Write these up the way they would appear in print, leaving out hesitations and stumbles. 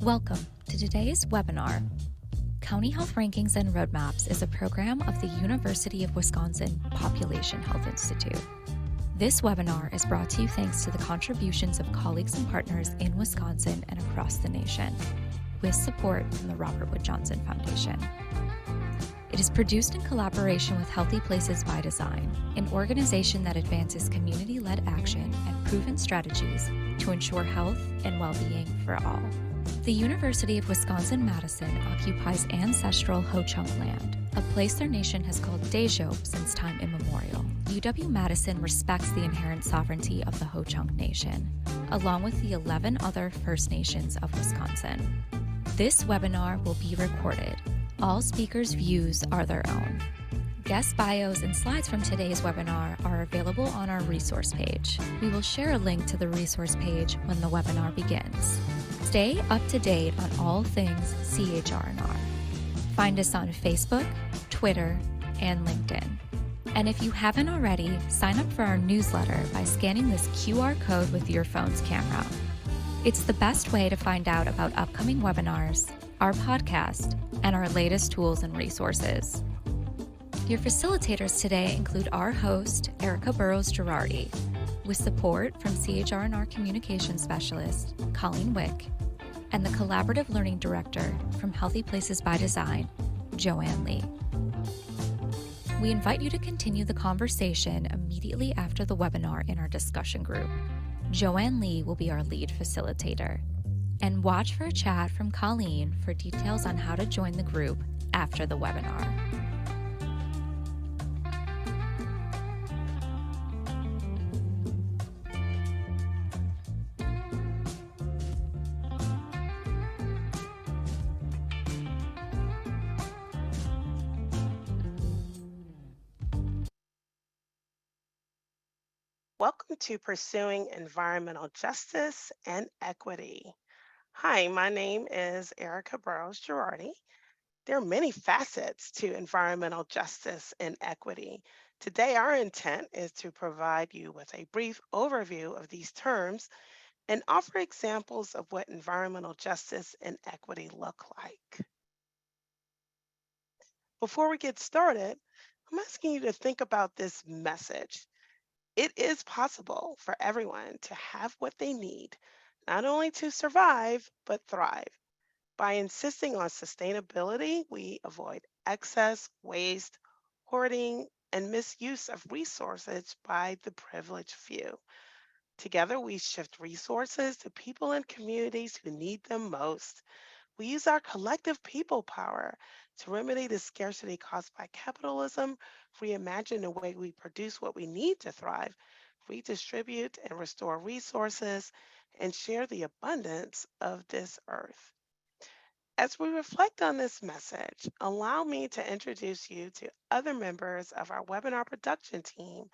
Welcome to today's webinar. County Health Rankings and Roadmaps is a program of the University of Wisconsin Population Health Institute. This webinar is brought to you thanks to the contributions of colleagues and partners in Wisconsin and across the nation, with support from the Robert Wood Johnson Foundation. It is produced in collaboration with Healthy Places by Design, an organization that advances community-led action and proven strategies to ensure health and well-being for all. The University of Wisconsin-Madison occupies ancestral Ho-Chunk land, a place their nation has called Dejo since time immemorial. UW-Madison respects the inherent sovereignty of the Ho-Chunk Nation, along with the 11 other First Nations of Wisconsin. This webinar will be recorded. All speakers' views are their own. Guest bios and slides from today's webinar are available on our resource page. We will share a link to the resource page when the webinar begins. Stay up to date on all things CHR&R. Find us on Facebook, Twitter, and LinkedIn. And if you haven't already, sign up for our newsletter by scanning this QR code with your phone's camera. It's the best way to find out about upcoming webinars, our podcast, and our latest tools and resources. Your facilitators today include our host, Erica Burrows-Girardi, with support from CHR&R Communications Specialist, Colleen Wick, and the Collaborative Learning Director from Healthy Places by Design, Joanne Lee. We invite you to continue the conversation immediately after the webinar in our discussion group. Joanne Lee will be our lead facilitator. And watch for a chat from Colleen for details on how to join the group after the webinar. Welcome to Pursuing Environmental Justice and Equity. Hi, my name is Erica Burrows-Girardi. There are many facets to environmental justice and equity. Today, our intent is to provide you with a brief overview of these terms and offer examples of what environmental justice and equity look like. Before we get started, I'm asking you to think about this message. It is possible for everyone to have what they need, not only to survive, but thrive. By insisting on sustainability, we avoid excess, waste, hoarding, and misuse of resources by the privileged few. Together, we shift resources to people and communities who need them most. We use our collective people power to remedy the scarcity caused by capitalism, reimagine the way we produce what we need to thrive, redistribute and restore resources, and share the abundance of this earth. As we reflect on this message, allow me to introduce you to other members of our webinar production team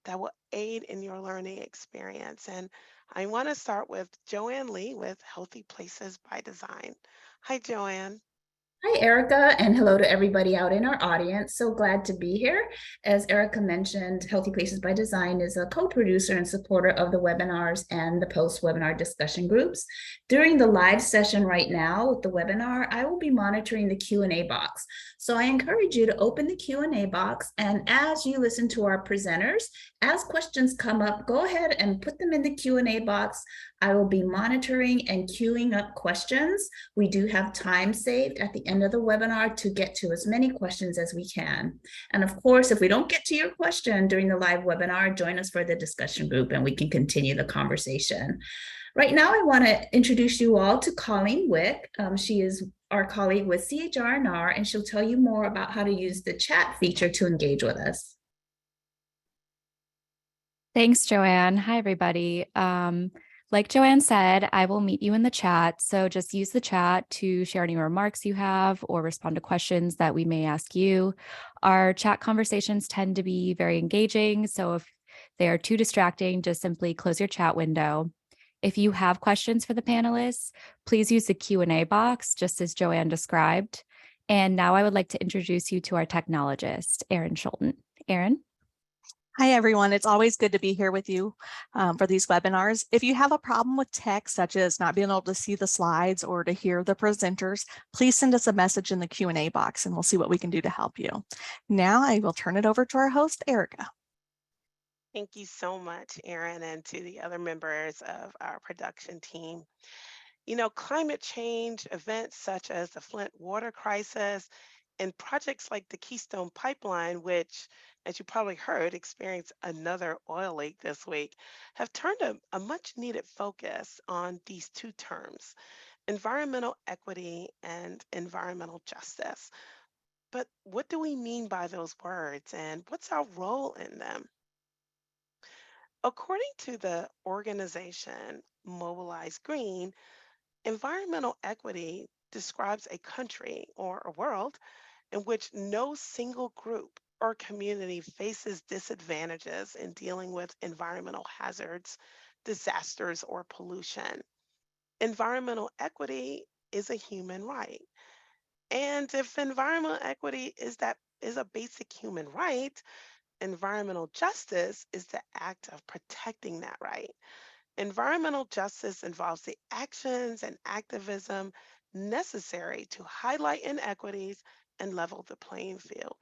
that will aid in your learning experience. And I want to start with Joanne Lee with Healthy Places by Design. Hi, Joanne. Hi, Erica, and hello to everybody out in our audience. So glad to be here. As Erica mentioned, Healthy Places by Design is a co-producer and supporter of the webinars and the post-webinar discussion groups. During the live session right now with the webinar, I will be monitoring the Q&A box. So I encourage you to open the Q&A box, and as you listen to our presenters, as questions come up, go ahead and put them in the Q&A box. I will be monitoring and queuing up questions. We do have time saved at the end of the webinar to get to as many questions as we can. And of course, if we don't get to your question during the live webinar, join us for the discussion group and we can continue the conversation. Right now, I want to introduce you all to Colleen Wick. She is our colleague with CHR&R, and she'll tell you more about how to use the chat feature to engage with us. Thanks, Joanne. Hi, everybody. Like Joanne said, I will meet you in the chat. So just use the chat to share any remarks you have or respond to questions that we may ask you. Our chat conversations tend to be very engaging. So if they are too distracting, just simply close your chat window. If you have questions for the panelists, please use the Q&A box, just as Joanne described. And now I would like to introduce you to our technologist, Erin Schulten. Erin? Hi, everyone. It's always good to be here with you for these webinars. If you have a problem with tech, such as not being able to see the slides or to hear the presenters, please send us a message in the Q&A box and we'll see what we can do to help you. Now I will turn it over to our host, Erica. Thank you so much, Erin, and to the other members of our production team. You know, climate change events such as the Flint water crisis and projects like the Keystone Pipeline, which, as you probably heard, experienced another oil leak this week, have turned a much needed focus on these two terms, environmental equity and environmental justice. But what do we mean by those words and what's our role in them? According to the organization Mobilize Green, environmental equity describes a country or a world in which no single group or community faces disadvantages in dealing with environmental hazards, disasters, or pollution. Environmental equity is a human right. And if environmental equity is a basic human right, environmental justice is the act of protecting that right. Environmental justice involves the actions and activism necessary to highlight inequities and level the playing field.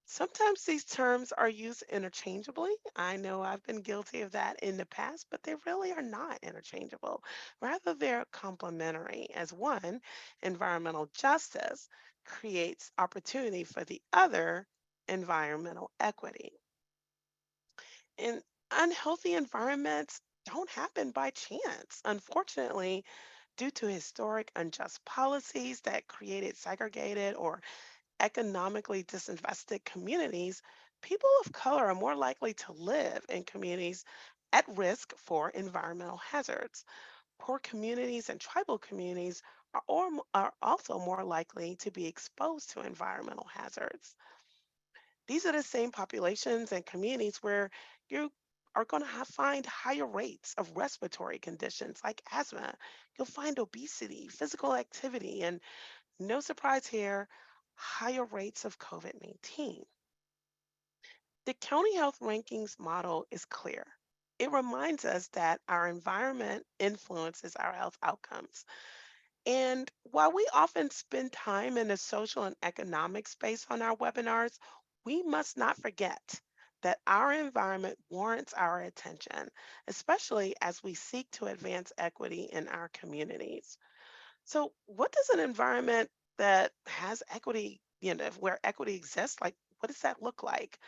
Sometimes these terms are used interchangeably. I know I've been guilty of that in the past, but they really are not interchangeable. Rather, they're complementary, as one, environmental justice, creates opportunity for the other, environmental equity. And unhealthy environments don't happen by chance. Unfortunately, due to historic unjust policies that created segregated or economically disinvested communities, people of color are more likely to live in communities at risk for environmental hazards. Poor communities and tribal communities are also more likely to be exposed to environmental hazards. These are the same populations and communities where you are going to find higher rates of respiratory conditions like asthma. You'll find obesity, physical activity, and no surprise here, higher rates of COVID 19. The county health rankings model is clear. It reminds us that our environment influences our health outcomes. And while we often spend time in the social and economic space on our webinars, we must not forget that our environment warrants our attention, especially as we seek to advance equity in our communities. So, what does an environment that has equity, where equity exists, like what does that look like?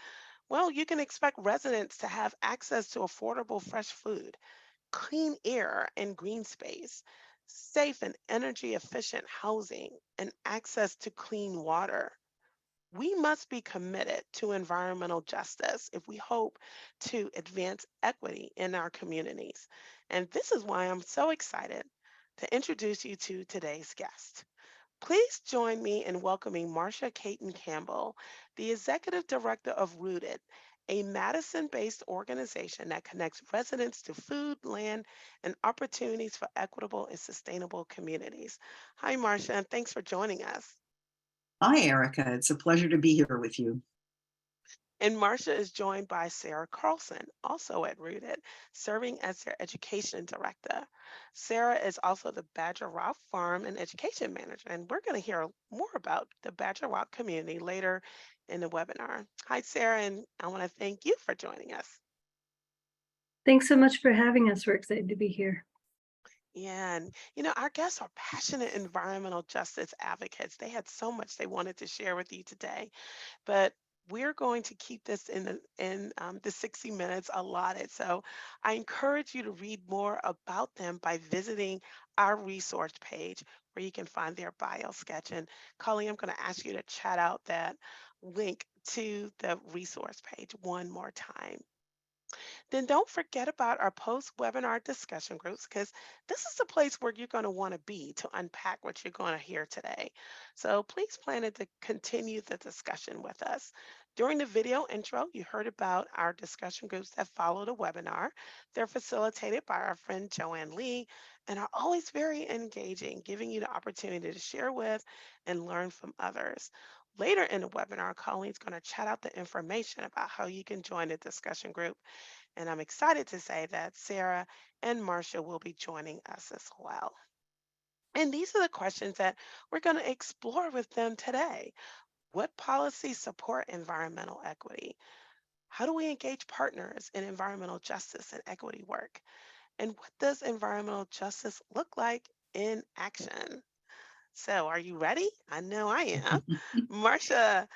Well, you can expect residents to have access to affordable fresh food, clean air and green space, safe and energy efficient housing, and access to clean water. We must be committed to environmental justice if we hope to advance equity in our communities. And this is why I'm so excited to introduce you to today's guest. Please join me in welcoming Marcia Caton Campbell, the Executive Director of Rooted, a Madison based organization that connects residents to food, land, and opportunities for equitable and sustainable communities. Hi, Marcia, and thanks for joining us. Hi, Erica. It's a pleasure to be here with you. And Marcia is joined by Sarah Karlson, also at Rooted, serving as their education director. Sarah is also the Badger Rock Farm and Education Manager, and we're going to hear more about the Badger Rock community later in the webinar. Hi, Sarah, and I want to thank you for joining us. Thanks so much for having us. We're excited to be here. Yeah, and our guests are passionate environmental justice advocates. They had so much they wanted to share with you today, but we're going to keep this in the 60 minutes allotted. So I encourage you to read more about them by visiting our resource page where you can find their bio sketch. And Colleen, I'm going to ask you to chat out that link to the resource page one more time. Then don't forget about our post-webinar discussion groups because this is the place where you're going to want to be to unpack what you're going to hear today. So please plan to continue the discussion with us. During the video intro, you heard about our discussion groups that follow the webinar. They're facilitated by our friend Joanne Lee and are always very engaging, giving you the opportunity to share with and learn from others. Later in the webinar, Colleen's going to chat out the information about how you can join the discussion group. And I'm excited to say that Sarah and Marcia will be joining us as well. And these are the questions that we're going to explore with them today. What policies support environmental equity? How do we engage partners in environmental justice and equity work? And what does environmental justice look like in action? So, are you ready? I know I am. Marcia,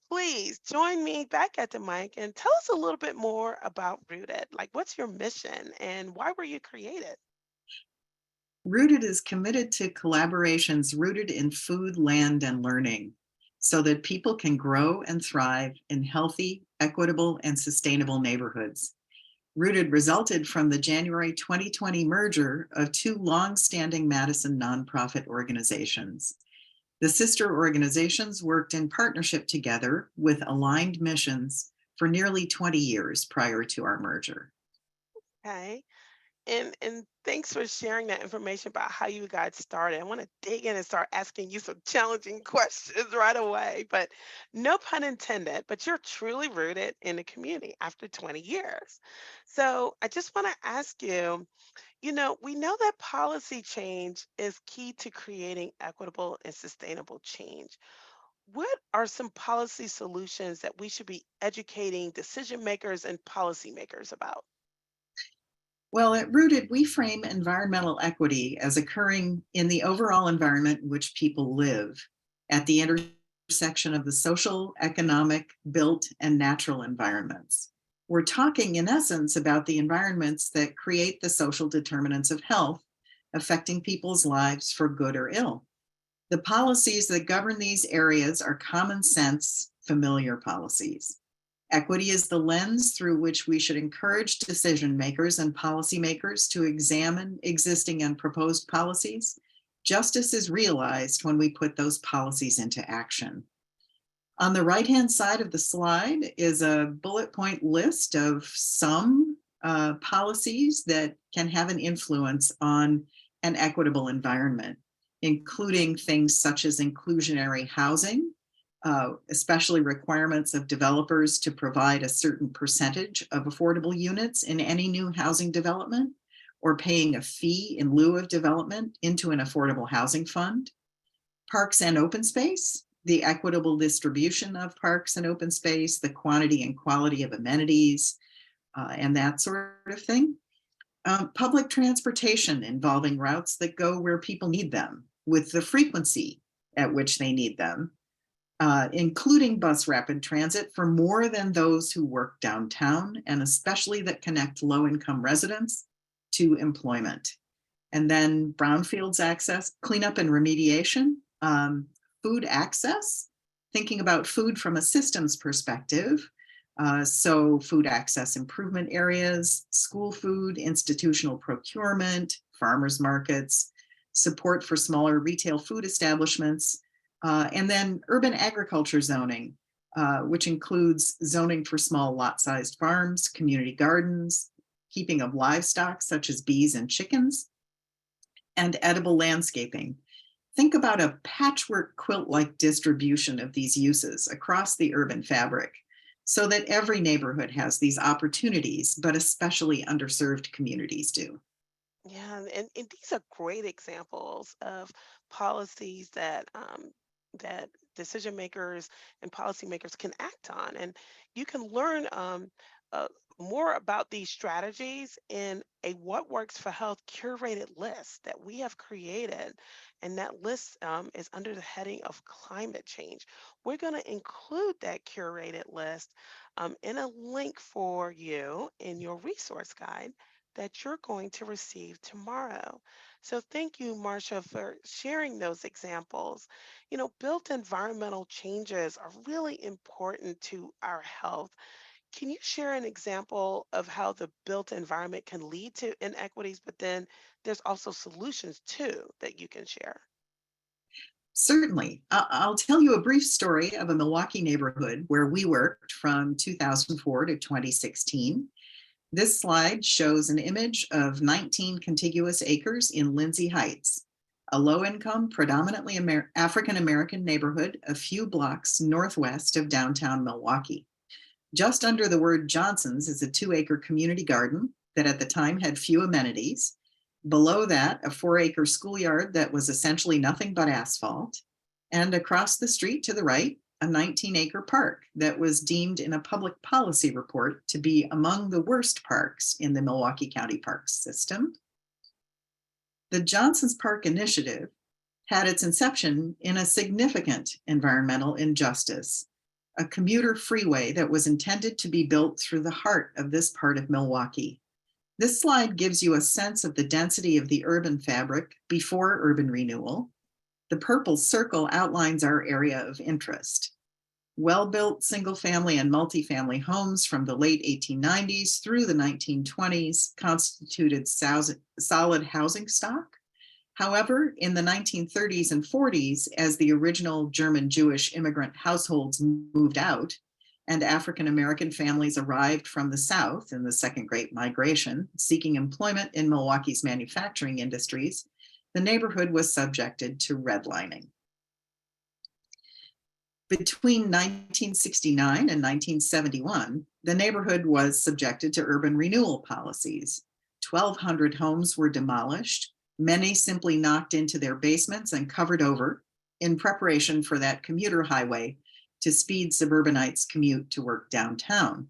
please join me back at the mic and tell us a little bit more about Rooted. Like, what's your mission and why were you created? Rooted is committed to collaborations rooted in food, land, and learning so that people can grow and thrive in healthy, equitable, and sustainable neighborhoods. Rooted resulted from the January 2020 merger of two long-standing Madison nonprofit organizations. The sister organizations worked in partnership together with aligned missions for nearly 20 years prior to our merger. Okay. And thanks for sharing that information about how you got started. I want to dig in and start asking you some challenging questions right away, but no pun intended, but you're truly rooted in the community after 20 years. So I just want to ask you, we know that policy change is key to creating equitable and sustainable change. What are some policy solutions that we should be educating decision makers and policymakers about? Well, at Rooted, we frame environmental equity as occurring in the overall environment in which people live, at the intersection of the social, economic, built, and natural environments. We're talking, in essence, about the environments that create the social determinants of health, affecting people's lives for good or ill. The policies that govern these areas are common sense, familiar policies. Equity is the lens through which we should encourage decision makers and policymakers to examine existing and proposed policies. Justice is realized when we put those policies into action. On the right-hand side of the slide is a bullet point list of some policies that can have an influence on an equitable environment, including things such as inclusionary housing, especially requirements of developers to provide a certain percentage of affordable units in any new housing development, or paying a fee in lieu of development into an affordable housing fund. Parks and open space, the equitable distribution of parks and open space, the quantity and quality of amenities, and that sort of thing. Public transportation involving routes that go where people need them, with the frequency at which they need them, including bus rapid transit for more than those who work downtown, and especially that connect low-income residents to employment. And then brownfields access, cleanup and remediation, food access, thinking about food from a systems perspective. So food access improvement areas, school food, institutional procurement, farmers markets, support for smaller retail food establishments, and then urban agriculture zoning, which includes zoning for small lot-sized farms, community gardens, keeping of livestock such as bees and chickens, and edible landscaping. Think about a patchwork quilt-like distribution of these uses across the urban fabric so that every neighborhood has these opportunities, but especially underserved communities do. Yeah, and these are great examples of policies that decision makers and policymakers can act on. And you can learn uh, more about these strategies in a What Works for Health curated list that we have created. And that list is under the heading of climate change. We're going to include that curated list in a link for you in your resource guide that you're going to receive tomorrow. So thank you, Marcia, for sharing those examples. Built environmental changes are really important to our health. Can you share an example of how the built environment can lead to inequities, but then there's also solutions too that you can share? Certainly. I'll tell you a brief story of a Milwaukee neighborhood where we worked from 2004 to 2016. This slide shows an image of 19 contiguous acres in Lindsay Heights. a low-income, predominantly African-American neighborhood a few blocks northwest of downtown Milwaukee. Just under the word Johnson's is a 2-acre community garden that at the time had few amenities. Below that, a 4-acre schoolyard that was essentially nothing but asphalt. And across the street to the right, a 19-acre park that was deemed in a public policy report to be among the worst parks in the Milwaukee County Parks system. The Johnson's Park Initiative had its inception in a significant environmental injustice, a commuter freeway that was intended to be built through the heart of this part of Milwaukee. This slide gives you a sense of the density of the urban fabric before urban renewal. The purple circle outlines our area of interest. Well-built single-family and multifamily homes from the late 1890s through the 1920s constituted solid housing stock. However, in the 1930s and 40s, as the original German Jewish immigrant households moved out and African-American families arrived from the South in the Second Great Migration, seeking employment in Milwaukee's manufacturing industries, the neighborhood was subjected to redlining. Between 1969 and 1971, the neighborhood was subjected to urban renewal policies. 1,200 homes were demolished, many simply knocked into their basements and covered over in preparation for that commuter highway to speed suburbanites' commute to work downtown.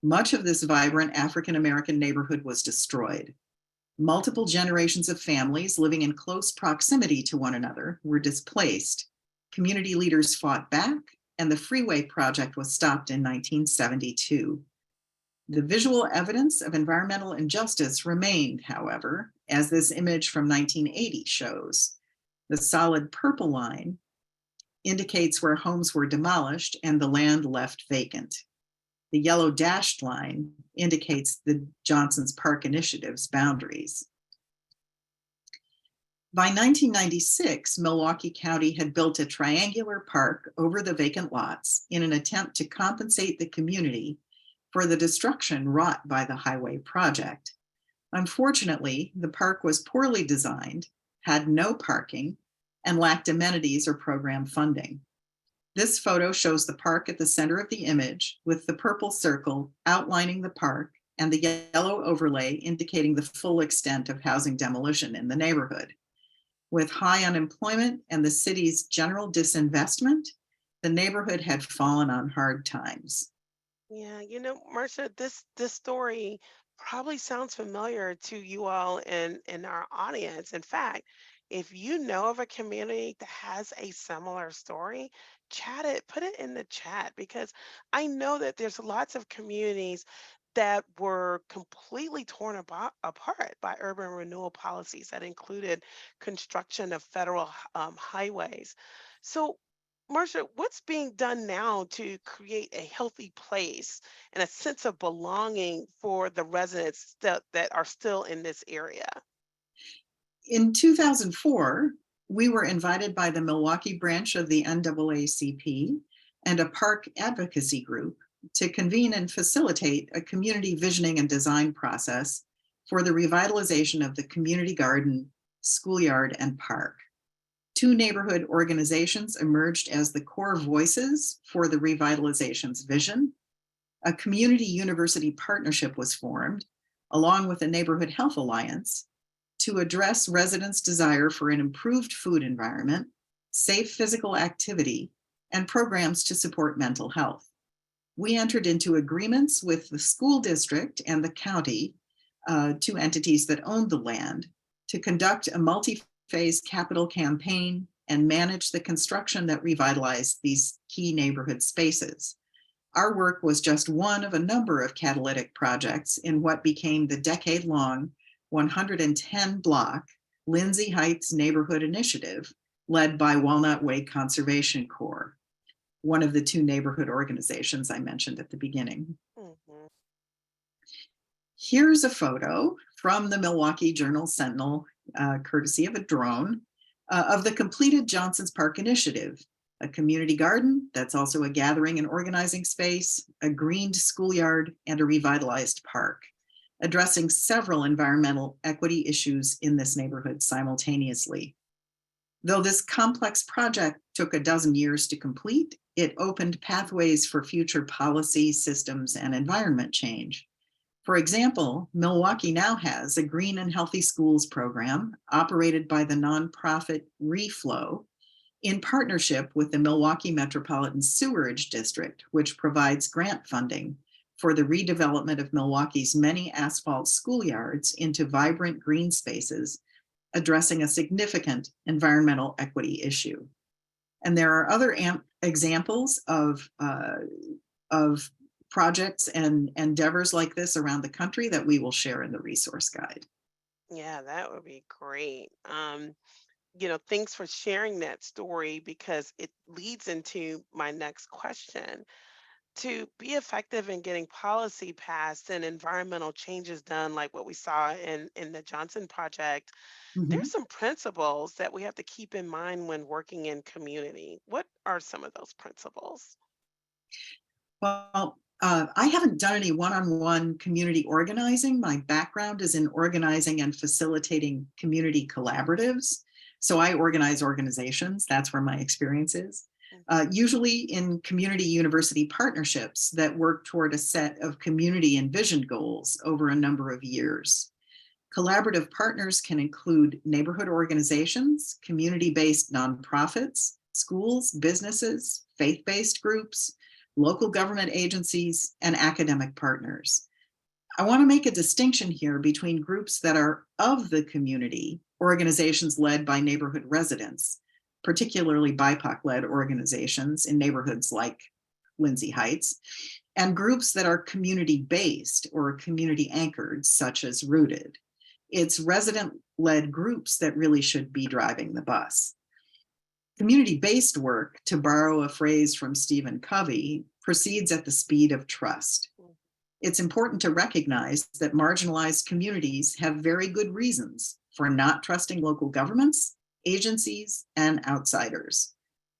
Much of this vibrant African-American neighborhood was destroyed. Multiple generations of families living in close proximity to one another were displaced. Community leaders fought back, and the freeway project was stopped in 1972. The visual evidence of environmental injustice remained, however, as this image from 1980 shows. The solid purple line indicates where homes were demolished and the land left vacant. The yellow dashed line indicates the Johnson's Park Initiative's boundaries. By 1996, Milwaukee County had built a triangular park over the vacant lots in an attempt to compensate the community for the destruction wrought by the highway project. Unfortunately, the park was poorly designed, had no parking, and lacked amenities or program funding. This photo shows the park at the center of the image, with the purple circle outlining the park and the yellow overlay indicating the full extent of housing demolition in the neighborhood. With high unemployment and the city's general disinvestment, the neighborhood had fallen on hard times. Yeah, you know, Marcia, this story probably sounds familiar to you all in our audience. In fact, if you know of a community that has a similar story, chat it, put it in the chat, because I know that there's lots of communities that were completely torn apart by urban renewal policies that included construction of federal highways. So, Marcia, what's being done now to create a healthy place and a sense of belonging for the residents that are still in this area? In 2004, we were invited by the Milwaukee branch of the NAACP and a park advocacy group to convene and facilitate a community visioning and design process for the revitalization of the community garden, schoolyard, and park. 2 neighborhood organizations emerged as the core voices for the revitalization's vision. A community university partnership was formed, along with the Neighborhood Health Alliance, to address residents' desire for an improved food environment, safe physical activity, and programs to support mental health. We entered into agreements with the school district and the county, 2 entities that owned the land, to conduct a multi-phase capital campaign and manage the construction that revitalized these key neighborhood spaces. Our work was just one of a number of catalytic projects in what became the decade-long 110-block Lindsay Heights Neighborhood Initiative, led by Walnut Way Conservation Corps, one of the 2 neighborhood organizations I mentioned at the beginning. Mhm. Here's a photo from the Milwaukee Journal-Sentinel, courtesy of a drone, of the completed Johnson's Park Initiative, a community garden that's also a gathering and organizing space, a greened schoolyard, and a revitalized park, addressing several environmental equity issues in this neighborhood simultaneously. Though this complex project took a dozen years to complete, it opened pathways for future policy, systems, and environment change. For example, Milwaukee now has a Green and Healthy Schools program operated by the nonprofit Reflow in partnership with the Milwaukee Metropolitan Sewerage District, which provides grant funding for the redevelopment of Milwaukee's many asphalt schoolyards into vibrant green spaces, addressing a significant environmental equity issue. And there are other examples of projects and endeavors like this around the country that we will share in the resource guide. Yeah, that would be great. Thanks for sharing that story because it leads into my next question. To be effective in getting policy passed and environmental changes done, like what we saw in the Johnson Project, there's Mhm. some principles that we have to keep in mind when working in community. What are some of those principles? Well, I haven't done any one-on-one community organizing. My background is in organizing and facilitating community collaboratives. So I organize organizations. That's where my experience is. Usually in community university partnerships that work toward a set of community and vision goals over a number of years. Collaborative partners can include neighborhood organizations, community-based nonprofits, schools, businesses, faith-based groups, local government agencies, and academic partners. I want to make a distinction here between groups that are of the community, organizations led by neighborhood residents, particularly BIPOC-led organizations in neighborhoods like Lindsay Heights, and groups that are community-based or community-anchored, such as Rooted. It's resident-led groups that really should be driving the bus. Community-based work, to borrow a phrase from Stephen Covey, proceeds at the speed of trust. It's important to recognize that marginalized communities have very good reasons for not trusting local governments, agencies, and outsiders.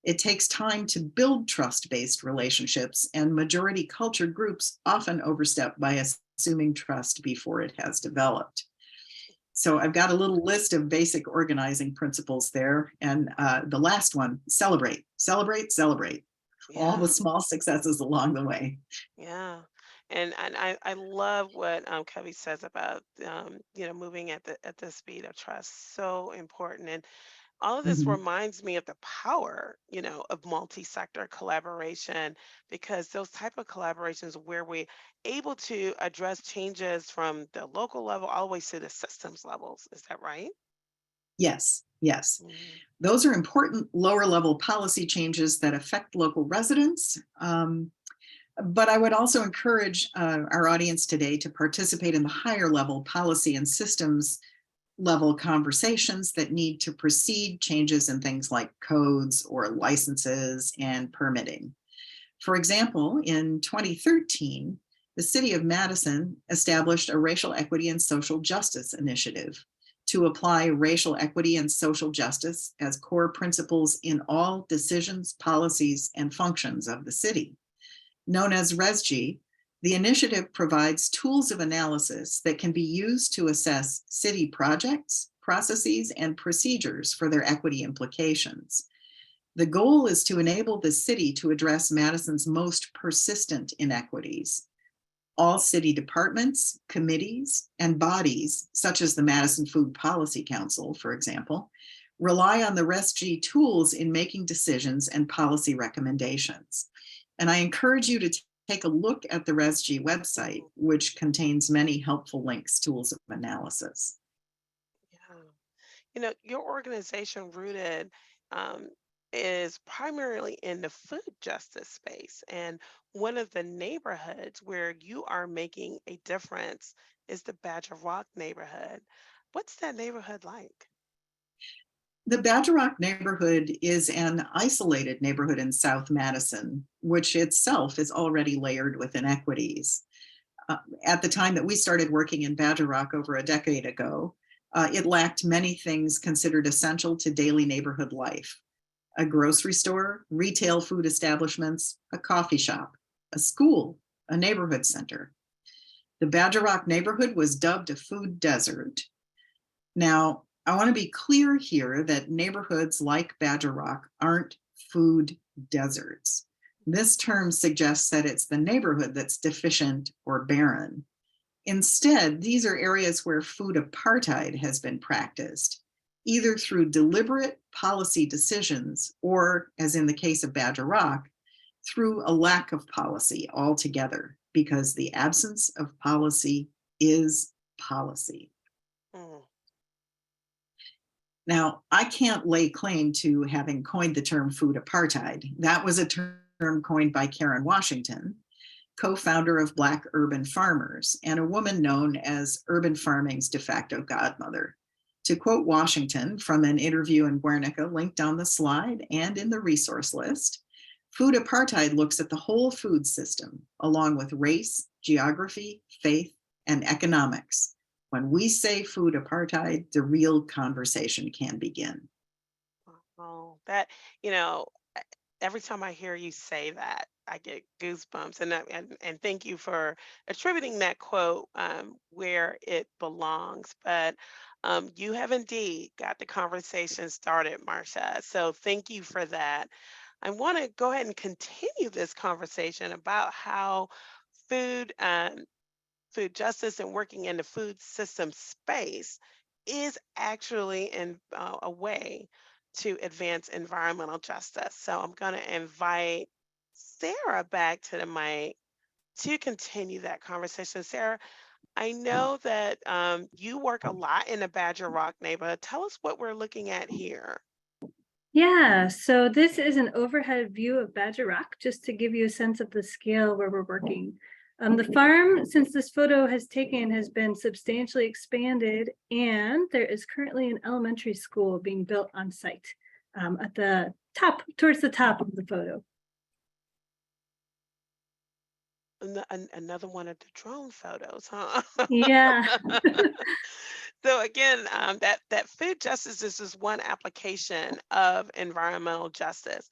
It takes time to build trust-based relationships, and majority culture groups often overstep by assuming trust before it has developed. So I've got a little list of basic organizing principles there. And the last one, celebrate, celebrate, celebrate. All the small successes along the way. Yeah. And I love what Covey says about moving at the speed of trust. So important. And all of this Mhm. reminds me of the power, of multi-sector collaboration, because those type of collaborations where we're able to address changes from the local level all the way to the systems levels. Is that right? Yes, yes. Mhm. Those are important lower level policy changes that affect local residents. But I would also encourage our audience today to participate in the higher level policy and systems level conversations that need to precede changes in things like codes or licenses and permitting. For example, in 2013, the City of Madison established a racial equity and social justice initiative to apply racial equity and social justice as core principles in all decisions, policies, and functions of the city. Known as RESG, the initiative provides tools of analysis that can be used to assess city projects, processes, and procedures for their equity implications. The goal is to enable the city to address Madison's most persistent inequities. All city departments, committees, and bodies, such as the Madison Food Policy Council, for example, rely on the RESG tools in making decisions and policy recommendations. And I encourage you to take a look at the RESG website, which contains many helpful links, tools of analysis. Yeah. Your organization, Rooted, um, is primarily in the food justice space. And one of the neighborhoods where you are making a difference is the Badger Rock neighborhood. What's that neighborhood like? The Badger Rock neighborhood is an isolated neighborhood in South Madison, which itself is already layered with inequities. At the time that we started working in Badger Rock over a decade ago, it lacked many things considered essential to daily neighborhood life: a grocery store, retail food establishments, a coffee shop, a school, a neighborhood center. The Badger Rock neighborhood was dubbed a food desert. Now, I want to be clear here that neighborhoods like Badger Rock aren't food deserts. This term suggests that it's the neighborhood that's deficient or barren. Instead, these are areas where food apartheid has been practiced, either through deliberate policy decisions or, as in the case of Badger Rock, through a lack of policy altogether, because the absence of policy is policy. Mm. Now, I can't lay claim to having coined the term food apartheid. That was a term coined by Karen Washington, co-founder of Black Urban Farmers, and a woman known as urban farming's de facto godmother. To quote Washington from an interview in Guernica linked on the slide and in the resource list, food apartheid looks at the whole food system, along with race, geography, faith, and economics. When we say food apartheid, the real conversation can begin. Oh, that, you know, every time I hear you say that, I get goosebumps. And thank you for attributing that quote where it belongs. But you have indeed got the conversation started, Marcia. So thank you for that. I want to go ahead and continue this conversation about how food food justice and working in the food system space is actually in a way to advance environmental justice. So I'm going to invite Sarah back to the mic to continue that conversation. Sarah, I know that you work a lot in the Badger Rock neighborhood. Tell us what we're looking at here. Yeah, so this is an overhead view of Badger Rock, just to give you a sense of the scale where we're working. The farm, since this photo has taken, has been substantially expanded, and there is currently an elementary school being built on site at the top, towards the top of the photo. Another one of the drone photos, huh? Yeah. So again, that food justice is just one application of environmental justice.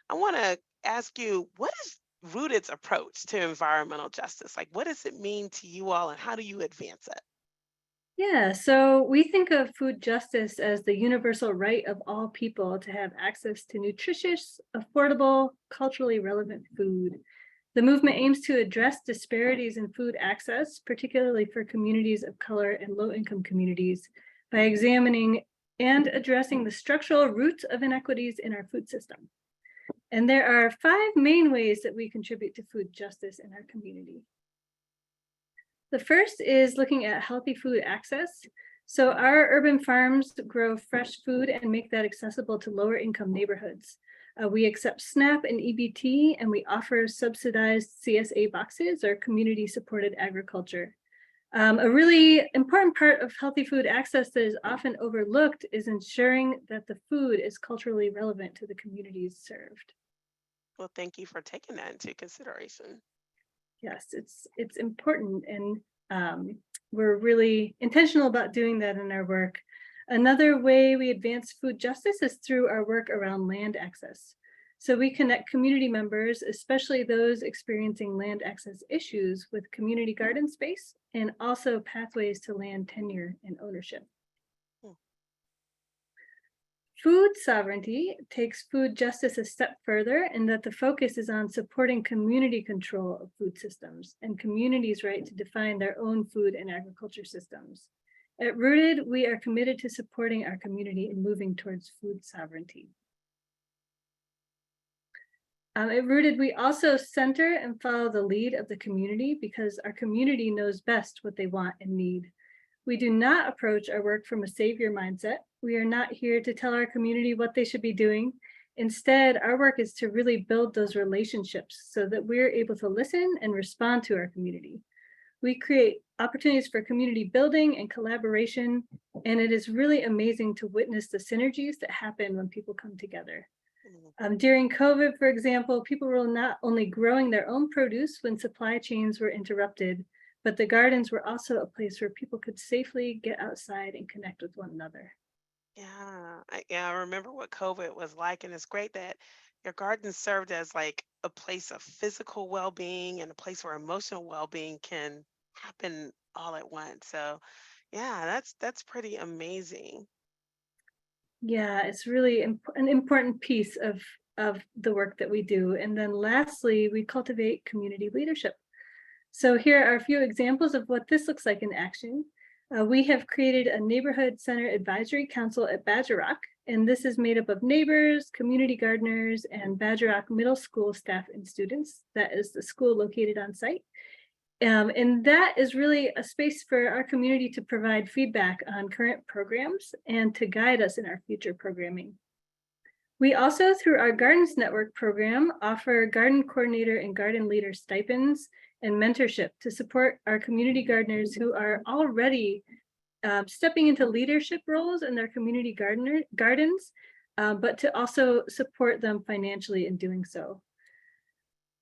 I want to ask you, what is Rooted's approach to environmental justice? Like, what does it mean to you all, and how do you advance it? Yeah, so we think of food justice as the universal right of all people to have access to nutritious, affordable, culturally relevant food. The movement aims to address disparities in food access, particularly for communities of color and low-income communities, by examining and addressing the structural roots of inequities in our food system. And there are 5 main ways that we contribute to food justice in our community. The first is looking at healthy food access. So our urban farms grow fresh food and make that accessible to lower income neighborhoods. We accept SNAP and EBT, and we offer subsidized CSA boxes or community supported agriculture. A really important part of healthy food access that is often overlooked is ensuring that the food is culturally relevant to the communities served. Well, thank you for taking that into consideration. Yes, it's important, and we're really intentional about doing that in our work. Another way we advance food justice is through our work around land access. So we connect community members, especially those experiencing land access issues, with community garden space and also pathways to land tenure and ownership. Food sovereignty takes food justice a step further in that the focus is on supporting community control of food systems and communities' right to define their own food and agriculture systems. At Rooted, we are committed to supporting our community in moving towards food sovereignty. At Rooted, we also center and follow the lead of the community because our community knows best what they want and need. We do not approach our work from a savior mindset. We are not here to tell our community what they should be doing. Instead, our work is to really build those relationships so that we're able to listen and respond to our community. We create opportunities for community building and collaboration, and it is really amazing to witness the synergies that happen when people come together. During COVID, for example, people were not only growing their own produce when supply chains were interrupted, but the gardens were also a place where people could safely get outside and connect with one another. Yeah, I remember what COVID was like, and it's great that your garden served as like a place of physical well-being and a place where emotional well-being can happen all at once. So, yeah, that's pretty amazing. Yeah, it's really an important piece of the work that we do. And then lastly, we cultivate community leadership. So here are a few examples of what this looks like in action. We have created a neighborhood center advisory council at Badger Rock, and this is made up of neighbors, community gardeners, and Badger Rock Middle School staff and students. That is the school located on site. And that is really a space for our community to provide feedback on current programs and to guide us in our future programming. We also, through our Gardens Network program, offer garden coordinator and garden leader stipends and mentorship to support our community gardeners who are already stepping into leadership roles in their community gardens, but to also support them financially in doing so.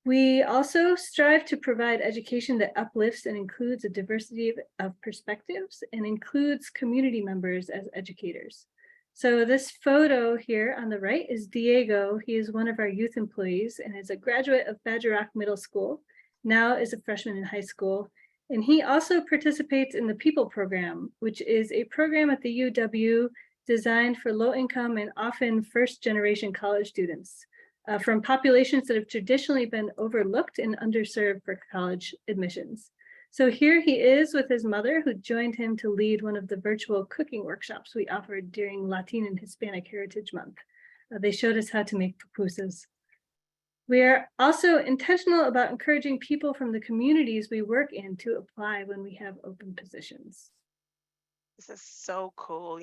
We also strive to provide education that uplifts and includes a diversity of perspectives and includes community members as educators. So this photo here on the right is Diego. He is one of our youth employees and is a graduate of Badger Rock Middle School, now is a freshman in high school. And he also participates in the People Program, which is a program at the UW designed for low-income and often first-generation college students from populations that have traditionally been overlooked and underserved for college admissions. So here he is with his mother, who joined him to lead one of the virtual cooking workshops we offered during Latin and Hispanic Heritage Month. They showed us how to make pupusas. We are also intentional about encouraging people from the communities we work in to apply when we have open positions. This is so cool.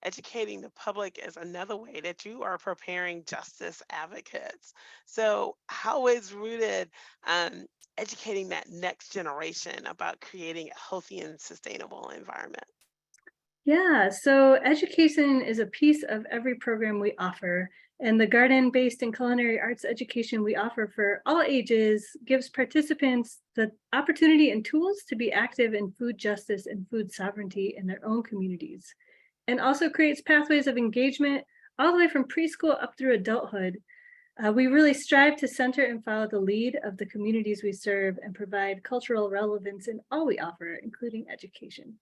Educating the public is another way that you are preparing justice advocates. So, how is Rooted educating that next generation about creating a healthy and sustainable environment? Yeah, so education is a piece of every program we offer, and the garden-based and culinary arts education we offer for all ages gives participants the opportunity and tools to be active in food justice and food sovereignty in their own communities, and also creates pathways of engagement all the way from preschool up through adulthood. We really strive to center and follow the lead of the communities we serve and provide cultural relevance in all we offer, including education.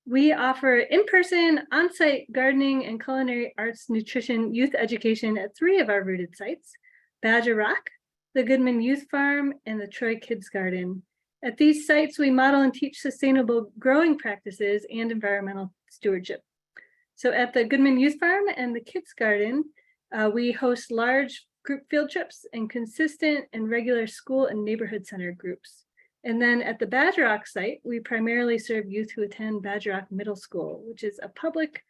We offer in-person, on-site gardening and culinary arts, nutrition, youth education at 3 of our Rooted sites: Badger Rock, the Goodman Youth Farm, and the Troy Kids Garden. At these sites, we model and teach sustainable growing practices and environmental stewardship. So at the Goodman Youth Farm and the Kids Garden, we host large group field trips and consistent and regular school and neighborhood center groups. And then at the Badger Rock site, we primarily serve youth who attend Badger Rock Middle School, which is a public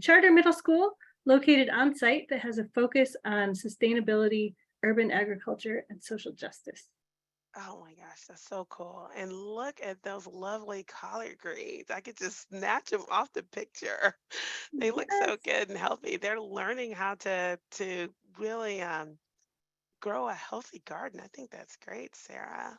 charter middle school located on site that has a focus on sustainability, urban agriculture, and social justice. Oh my gosh, that's so cool. And look at those lovely collard greens. I could just snatch them off the picture. They look so Yes. good and healthy. They're learning how to really grow a healthy garden. I think that's great, Sarah.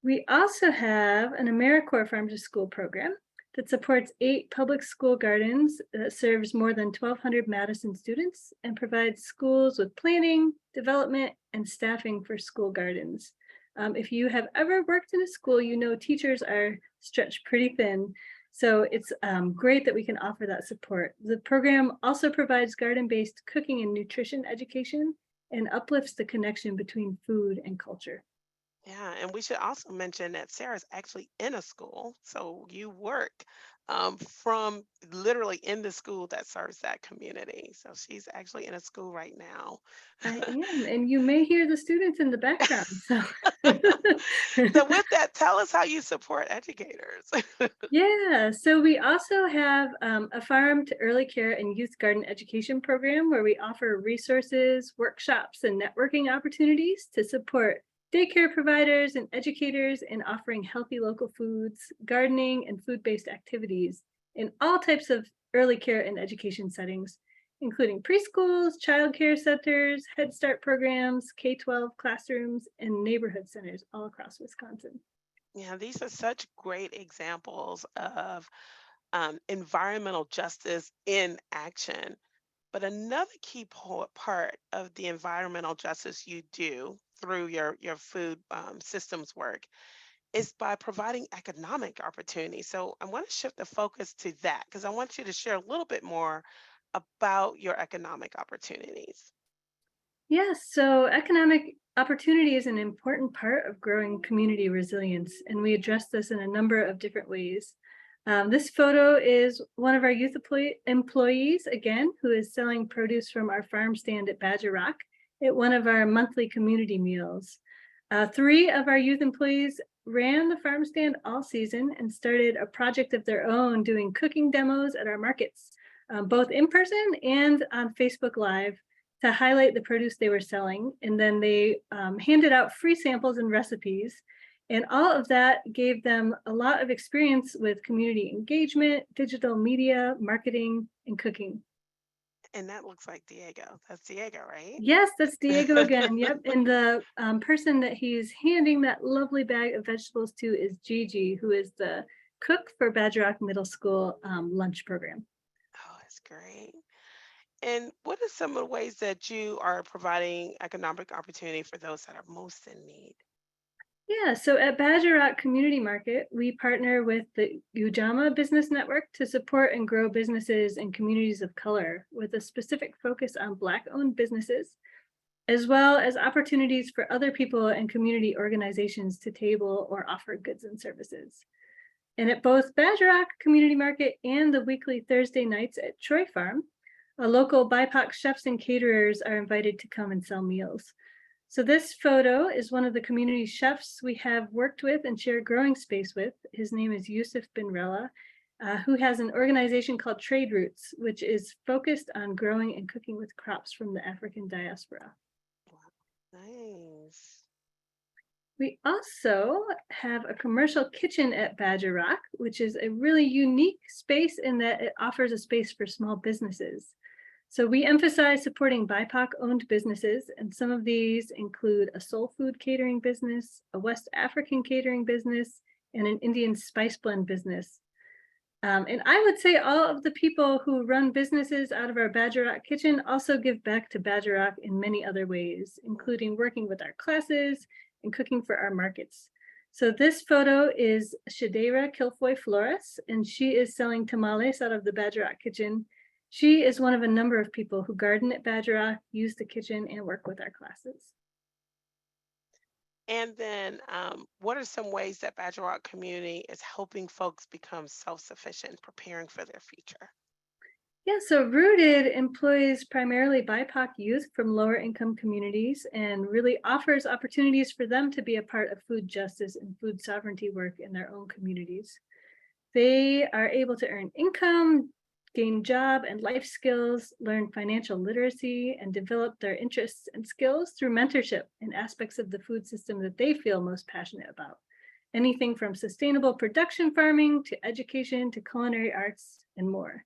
We also have an AmeriCorps Farm to School program that supports 8 public school gardens that serves more than 1,200 Madison students and provides schools with planning, development, and staffing for school gardens. If you have ever worked in a school, you know teachers are stretched pretty thin. So it's great that we can offer that support. The program also provides garden-based cooking and nutrition education and uplifts the connection between food and culture. Yeah, and we should also mention that Sarah's actually in a school. So you work from literally in the school that serves that community. So she's actually in a school right now. I am, and you may hear the students in the background. So, So with that, tell us how you support educators. yeah, so we also have a farm to early care and youth garden education program where we offer resources, workshops, and networking opportunities to support daycare providers and educators in offering healthy local foods, gardening, and food-based activities in all types of early care and education settings, including preschools, childcare centers, Head Start programs, K-12 classrooms, and neighborhood centers all across Wisconsin. Yeah, these are such great examples of environmental justice in action. But another key part of the environmental justice you do through your food systems work is by providing economic opportunity. So I want to shift the focus to that because I want you to share a little bit more about your economic opportunities. Yes, so economic opportunity is an important part of growing community resilience, and we address this in a number of different ways. This photo is one of our youth employees, again, who is selling produce from our farm stand at Badger Rock at one of our monthly community meals. Three of our youth employees ran the farm stand all season and started a project of their own doing cooking demos at our markets, both in person and on Facebook Live to highlight the produce they were selling. And then they handed out free samples and recipes. And all of that gave them a lot of experience with community engagement, digital media, marketing, and cooking. And that looks like Diego. That's Diego, right? Yes, that's Diego again. Yep. And the person that he's handing that lovely bag of vegetables to is Gigi, who is the cook for Badger Rock Middle School lunch program. Oh, that's great. And what are some of the ways that you are providing economic opportunity for those that are most in need? Yeah, so at Badger Rock Community Market, we partner with the Ujamaa Business Network to support and grow businesses in communities of color with a specific focus on Black-owned businesses, as well as opportunities for other people and community organizations to table or offer goods and services. And at both Badger Rock Community Market and the weekly Thursday nights at Troy Farm, local BIPOC chefs and caterers are invited to come and sell meals. So this photo is one of the community chefs we have worked with and shared growing space with. His name is Yusuf Bin Rella, who has an organization called Trade Roots, which is focused on growing and cooking with crops from the African diaspora. Nice. We also have a commercial kitchen at Badger Rock, which is a really unique space in that it offers a space for small businesses. So we emphasize supporting BIPOC-owned businesses, and some of these include a soul food catering business, a West African catering business, and an Indian spice blend business. And I would say all of the people who run businesses out of our Badger Rock kitchen also give back to Badger Rock in many other ways, including working with our classes and cooking for our markets. So this photo is Shadeira Kilfoy Flores, and she is selling tamales out of the Badger Rock kitchen. She is one of a number of people who garden at Badger Rock, use the kitchen, and work with our classes. And then what are some ways that Badger Rock community is helping folks become self-sufficient, preparing for their future? Yeah, so Rooted employs primarily BIPOC youth from lower income communities and really offers opportunities for them to be a part of food justice and food sovereignty work in their own communities. They are able to earn income, gain job and life skills, learn financial literacy, and develop their interests and skills through mentorship in aspects of the food system that they feel most passionate about. Anything from sustainable production farming to education to culinary arts and more.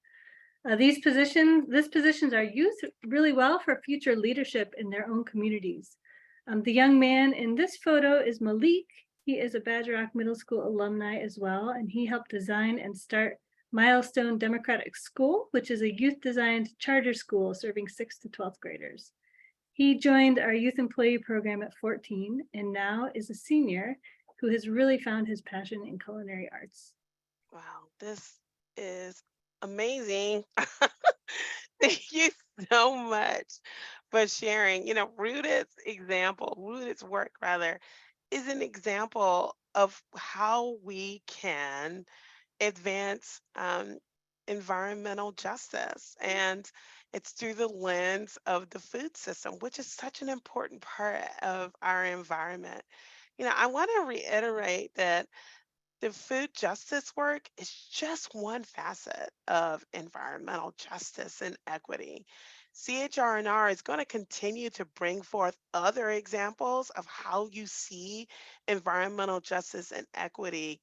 These positions are used really well for future leadership in their own communities. The young man in this photo is Malik. He is a Badger Rock Middle School alumni as well, and he helped design and start Milestone Democratic School, which is a youth-designed charter school serving 6th to 12th graders. He joined our youth employee program at 14 and now is a senior who has really found his passion in culinary arts. Wow, this is amazing. Thank you so much for sharing. You know, Rooted's work rather, is an example of how we can advance environmental justice. And it's through the lens of the food system, which is such an important part of our environment. You know, I want to reiterate that the food justice work is just one facet of environmental justice and equity. CHR&R is going to continue to bring forth other examples of how you see environmental justice and equity,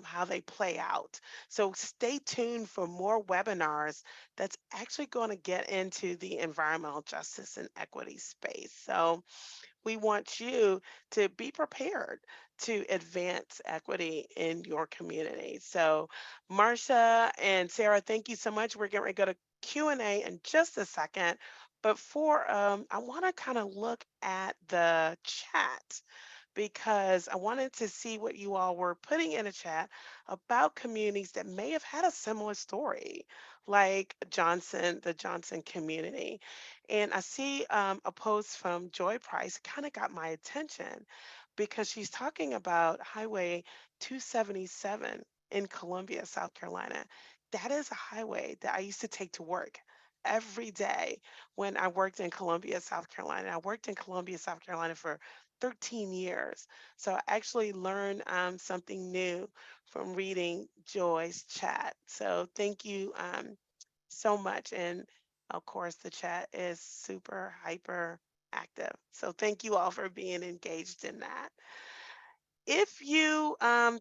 how they play out. So stay tuned for more webinars that's actually going to get into the environmental justice and equity space. So we want you to be prepared to advance equity in your community. So Marcia and Sarah, thank you so much. We're getting ready to go to Q&A in just a second. But I want to kind of look at the chat because I wanted to see what you all were putting in a chat about communities that may have had a similar story, like the Johnson community. And I see a post from Joy Price, kind of got my attention because she's talking about Highway 277 in Columbia, South Carolina. That is a highway that I used to take to work every day when I worked in Columbia, South Carolina. I worked in Columbia, South Carolina for 13 years. So I actually learned something new from reading Joy's chat. So thank you so much. And of course, the chat is super hyper active. So thank you all for being engaged in that. If you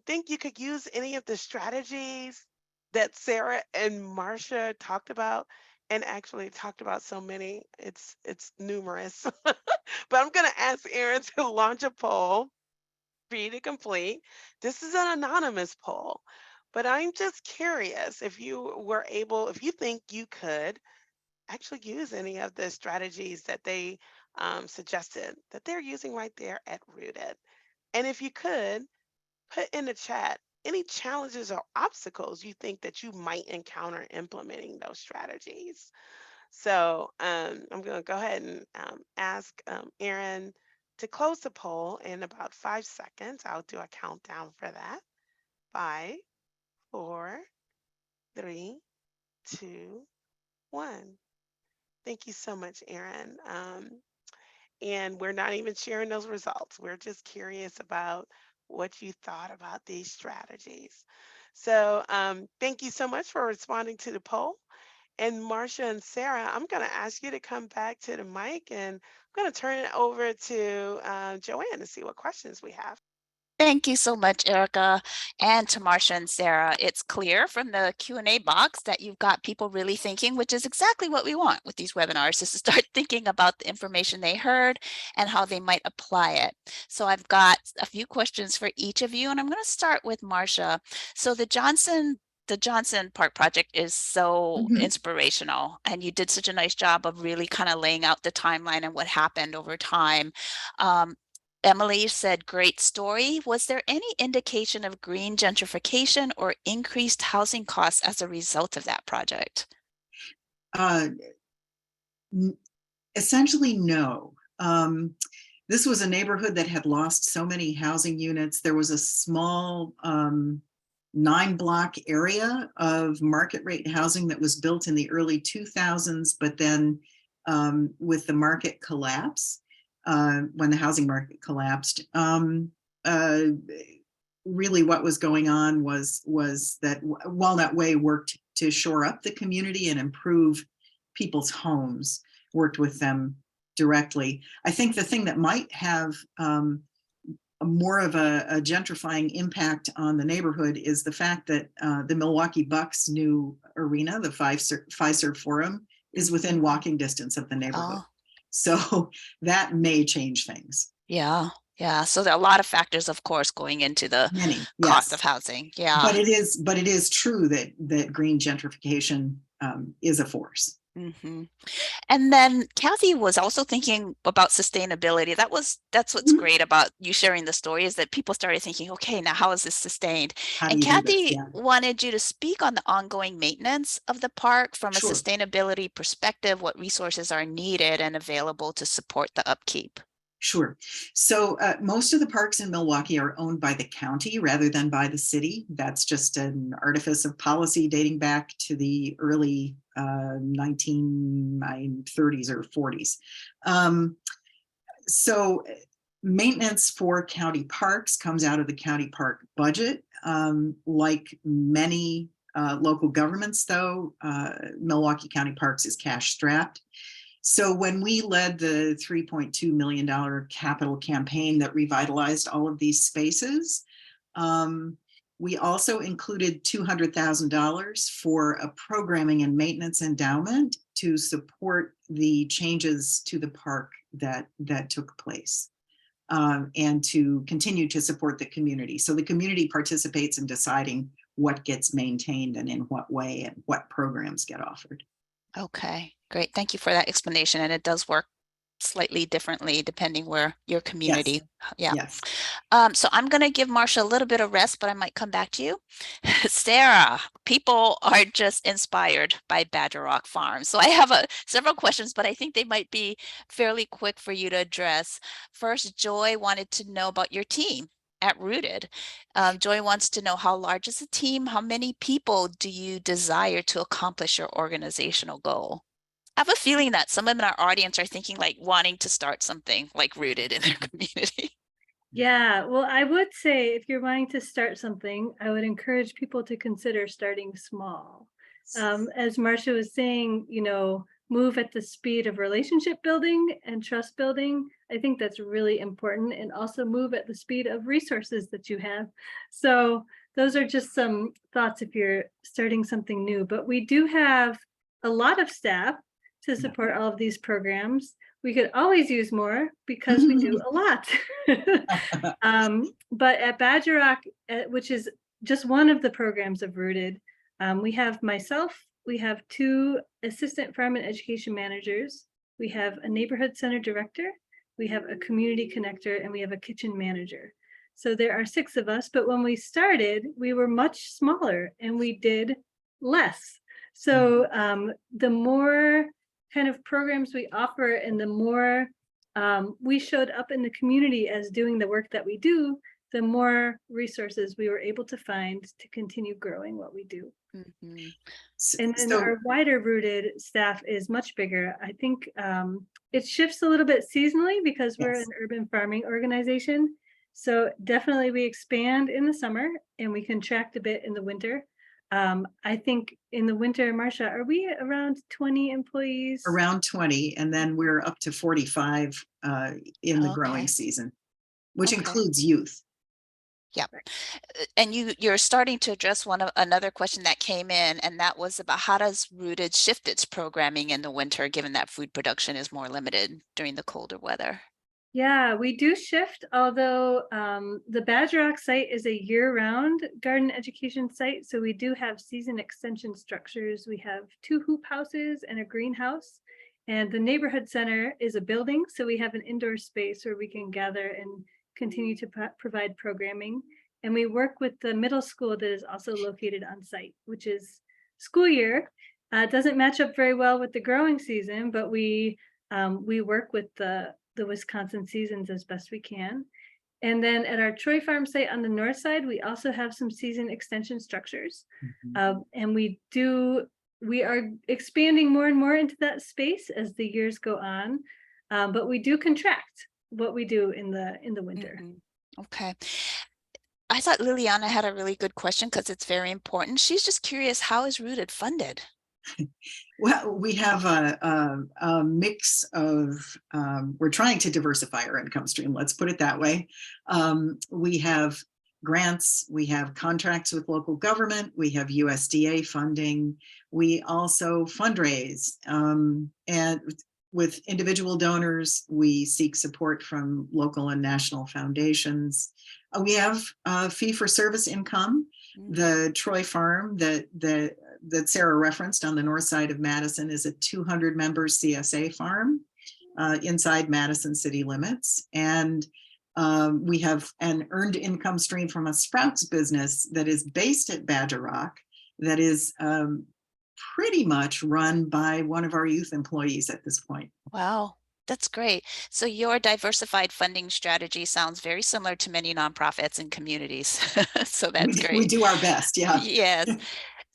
think you could use any of the strategies that Sarah and Marcia talked about, and actually talked about so many, it's numerous. But I'm gonna ask Erin to launch a poll for you to complete. This is an anonymous poll, but I'm just curious if if you think you could actually use any of the strategies that they suggested that they're using right there at Rooted. And if you could, put in the chat any challenges or obstacles you think that you might encounter implementing those strategies. So I'm going to go ahead and ask Erin to close the poll in about 5 seconds. I'll do a countdown for that. 5, 4, 3, 2, 1. Thank you so much, Erin. And we're not even sharing those results. We're just curious about what you thought about these strategies. So thank you so much for responding to the poll. And Marcia and Sarah, I'm going to ask you to come back to the mic, and I'm going to turn it over to Joanne to see what questions we have. Thank you so much, Erica, and to Marcia and Sarah. It's clear from the Q&A box that you've got people really thinking, which is exactly what we want with these webinars, is to start thinking about the information they heard and how they might apply it. So I've got a few questions for each of you, and I'm going to start with Marcia. So the Johnson Park project is so inspirational, and you did such a nice job of really kind of laying out the timeline and what happened over time. Emily said, great story. Was there any indication of green gentrification or increased housing costs as a result of that project? Essentially, no. This was a neighborhood that had lost so many housing units. There was a small 9-block area of market rate housing that was built in the early 2000s, but then with the market collapse, when the housing market collapsed, really what was going on was that Walnut Way worked to shore up the community and improve people's homes, worked with them directly. I think the thing that might have more of a gentrifying impact on the neighborhood is the fact that the Milwaukee Bucks' new arena, the Fiserv Forum, is within walking distance of the neighborhood. Oh. So that may change things. Yeah. So there are a lot of factors, of course, going into the cost of housing. Yeah. But it is true that green gentrification is a force. Mm-hmm. And then Kathy was also thinking about sustainability. That's what's great about you sharing the story, is that people started thinking, okay, now how is this sustained? And Kathy wanted you to speak on the ongoing maintenance of the park from a sustainability perspective, what resources are needed and available to support the upkeep. Sure. So most of the parks in Milwaukee are owned by the county rather than by the city. That's just an artifice of policy dating back to the early 1930s or 40s. So maintenance for county parks comes out of the county park budget. Like many local governments, though, Milwaukee County Parks is cash strapped. So when we led the $3.2 million capital campaign that revitalized all of these spaces, we also included $200,000 for a programming and maintenance endowment to support the changes to the park that took place, and to continue to support the community. So the community participates in deciding what gets maintained and in what way and what programs get offered. Okay, great. Thank you for that explanation. And it does work slightly differently depending where your community. Yeah. Yes. So I'm going to give Marcia a little bit of rest, but I might come back to you. Sarah, people are just inspired by Badger Rock Farm. So I have several questions, but I think they might be fairly quick for you to address. First, Joy wanted to know about your team at Rooted. Joy wants to know, how large is the team? How many people do you desire to accomplish your organizational goal? I have a feeling that some in our audience are thinking like wanting to start something like Rooted in their community. Yeah, well, I would say if you're wanting to start something, I would encourage people to consider starting small. As Marcia was saying, move at the speed of relationship building and trust building. I think that's really important, and also move at the speed of resources that you have. So those are just some thoughts if you're starting something new. But we do have a lot of staff to support all of these programs. We could always use more because we do a lot. But at Badger Rock, which is just one of the programs of Rooted, we have myself, we have 2 assistant farm and education managers, we have a neighborhood center director, we have a community connector, and we have a kitchen manager. So there are 6 of us, but when we started, we were much smaller and we did less. So the more kind of programs we offer and the more we showed up in the community as doing the work that we do, the more resources we were able to find to continue growing what we do. Mm-hmm. And then our wider Rooted staff is much bigger. I think it shifts a little bit seasonally because we're an urban farming organization. So definitely we expand in the summer and we contract a bit in the winter. I think in the winter, Marcia, are we around 20 employees? Around 20, and then we're up to 45 in the growing season, which includes youth. Yeah, and you're starting to address another question that came in, and that was about how does Rooted shift its programming in the winter, given that food production is more limited during the colder weather? Yeah, we do shift, although the Badger Rock site is a year-round garden education site. So we do have season extension structures. We have 2 hoop houses and a greenhouse. And the neighborhood center is a building. So we have an indoor space where we can gather and continue to provide programming. And we work with the middle school that is also located on site, which is school year. It doesn't match up very well with the growing season, but we work with the Wisconsin seasons as best we can. And then at our Troy Farm site on the north side, we also have some season extension structures. And we are expanding more and more into that space as the years go on. But we do contract what we do in the winter. Okay. I thought Liliana had a really good question because it's very important. She's just curious, how is Rooted funded? Well, we have a mix of, we're trying to diversify our income stream, let's put it that way. We have grants, we have contracts with local government, we have USDA funding, we also fundraise, and with individual donors, we seek support from local and national foundations. We have fee-for-service income. The Troy Farm that Sarah referenced on the north side of Madison is a 200-member CSA farm inside Madison city limits. And we have an earned income stream from a Sprouts business that is based at Badger Rock that is pretty much run by one of our youth employees at this point. Wow. That's great. So your diversified funding strategy sounds very similar to many nonprofits and communities. So that's great. We do our best, yeah. Yes.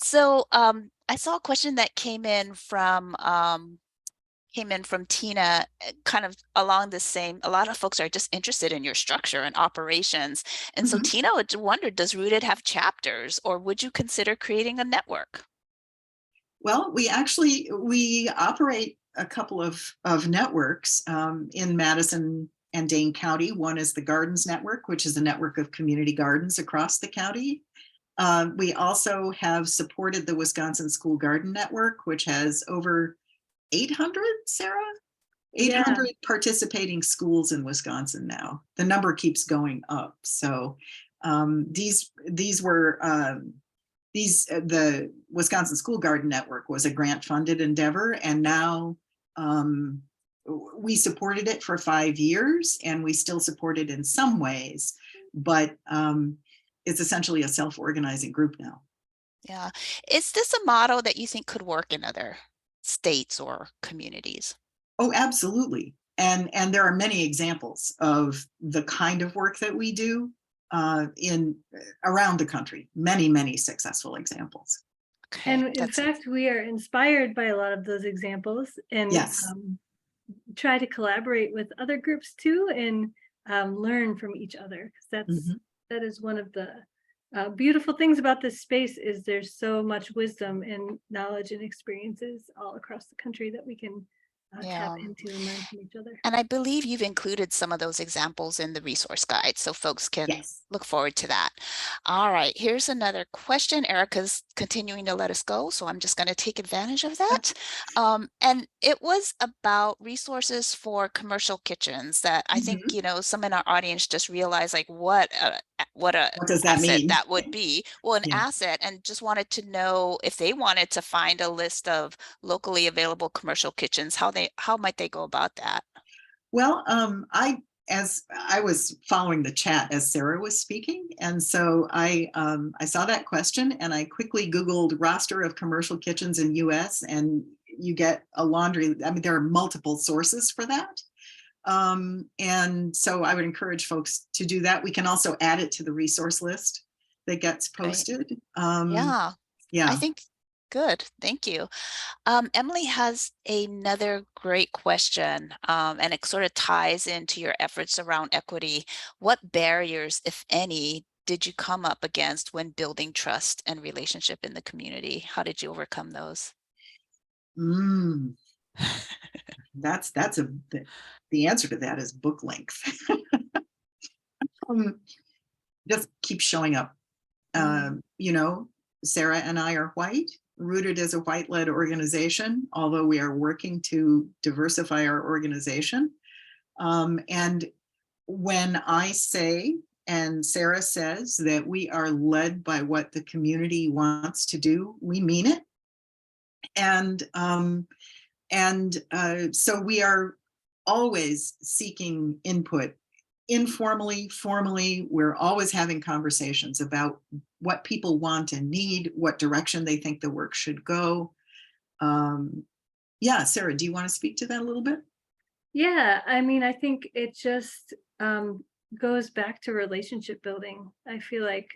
So I saw a question that came in from Tina, kind of along the same. A lot of folks are just interested in your structure and operations. And so Tina would wonder, does Rooted have chapters, or would you consider creating a network? Well, we operate a couple of networks in Madison and Dane County. One is the Gardens Network, which is a network of community gardens across the county. We also have supported the Wisconsin School Garden Network, which has over 800, Sarah? 800 participating schools in Wisconsin now. The number keeps going up. So the Wisconsin School Garden Network was a grant-funded endeavor, and now we supported it for 5 years, and we still support it in some ways, but it's essentially a self-organizing group now. Yeah. Is this a model that you think could work in other states or communities? Oh, absolutely. And there are many examples of the kind of work that we do in around the country. Many, many successful examples. Okay, And in fact, we are inspired by a lot of those examples, and Yes. try to collaborate with other groups too, and learn from each other. 'Cause that is one of the beautiful things about this space, is there's so much wisdom and knowledge and experiences all across the country that we can tap into and learn from each other. And I believe you've included some of those examples in the resource guide, so folks can Yes. look forward to that. All right, here's another question. Erica's continuing to let us go, so I'm just going to take advantage of that. And it was about resources for commercial kitchens that I think, you know, some in our audience just realized, like, what a What does that asset mean? that would be. Well, an Yeah. asset, and just wanted to know if they wanted to find a list of locally available commercial kitchens, how might they go about that? Well, as I was following the chat as Sarah was speaking, and so I saw that question, and I quickly Googled roster of commercial kitchens in US, and you get a laundry. I mean, there are multiple sources for that. And so I would encourage folks to do that. We can also add it to the resource list that gets posted. Yeah, Yeah. I think good. Thank you. Emily has another great question, and it sort of ties into your efforts around equity. What barriers, if any, did you come up against when building trust and relationship in the community? How did you overcome those? That's the answer to that is book length. Just keep showing up. You know, Sarah and I are white, rooted as a white-led organization, although we are working to diversify our organization. And when I say, and Sarah says, that we are led by what the community wants to do, we mean it. And so we are always seeking input, informally, formally. We're always having conversations about what people want and need, what direction they think the work should go. Yeah, Sarah, do you want to speak to that a little bit? Yeah, I mean, I think it just goes back to relationship building. I feel like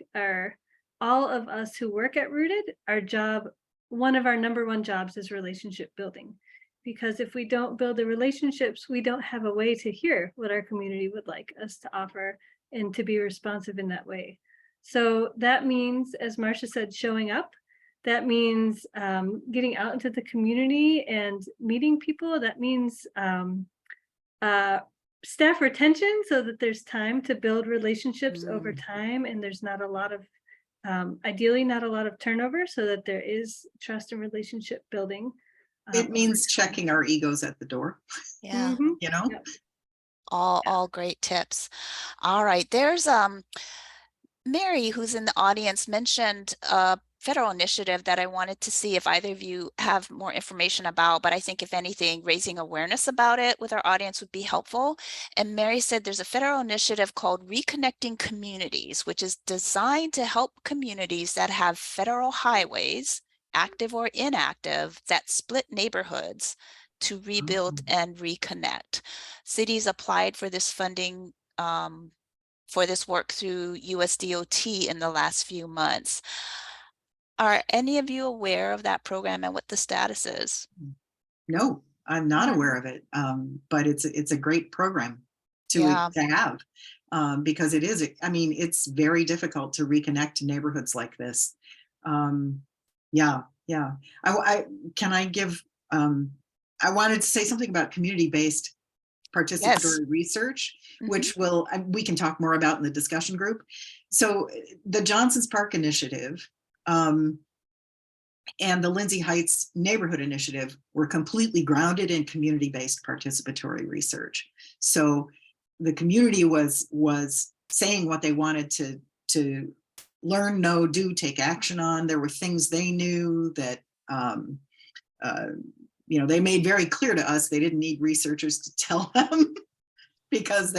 all of us who work at Rooted, one of our number one jobs is relationship building. Because if we don't build the relationships, we don't have a way to hear what our community would like us to offer and to be responsive in that way. So that means, as Marcia said, showing up. That means getting out into the community and meeting people. That means staff retention, so that there's time to build relationships over time, and there's not a lot of, ideally not a lot of turnover, so that there is trust and relationship building. It means checking our egos at the door. Yeah. You know? Yep. All great tips. All right. There's Mary, who's in the audience, mentioned a federal initiative that I wanted to see if either of you have more information about, but I think if anything, raising awareness about it with our audience would be helpful. And Mary said there's a federal initiative called Reconnecting Communities, which is designed to help communities that have federal highways, active or inactive, that split neighborhoods to rebuild and reconnect. Cities applied for this funding for this work through USDOT in the last few months. Are any of you aware of that program and what the status is? No, I'm not aware of it, but it's a great program to have, because it is, I mean, it's very difficult to reconnect neighborhoods like this. Yeah. Can I give, I wanted to say something about community-based participatory research, which we can talk more about in the discussion group. So the Johnson's Park Initiative and the Lindsay Heights Neighborhood Initiative were completely grounded in community-based participatory research. So the community was saying what they wanted to learn, know, do, take action on. There were things they knew that they made very clear to us they didn't need researchers to tell them because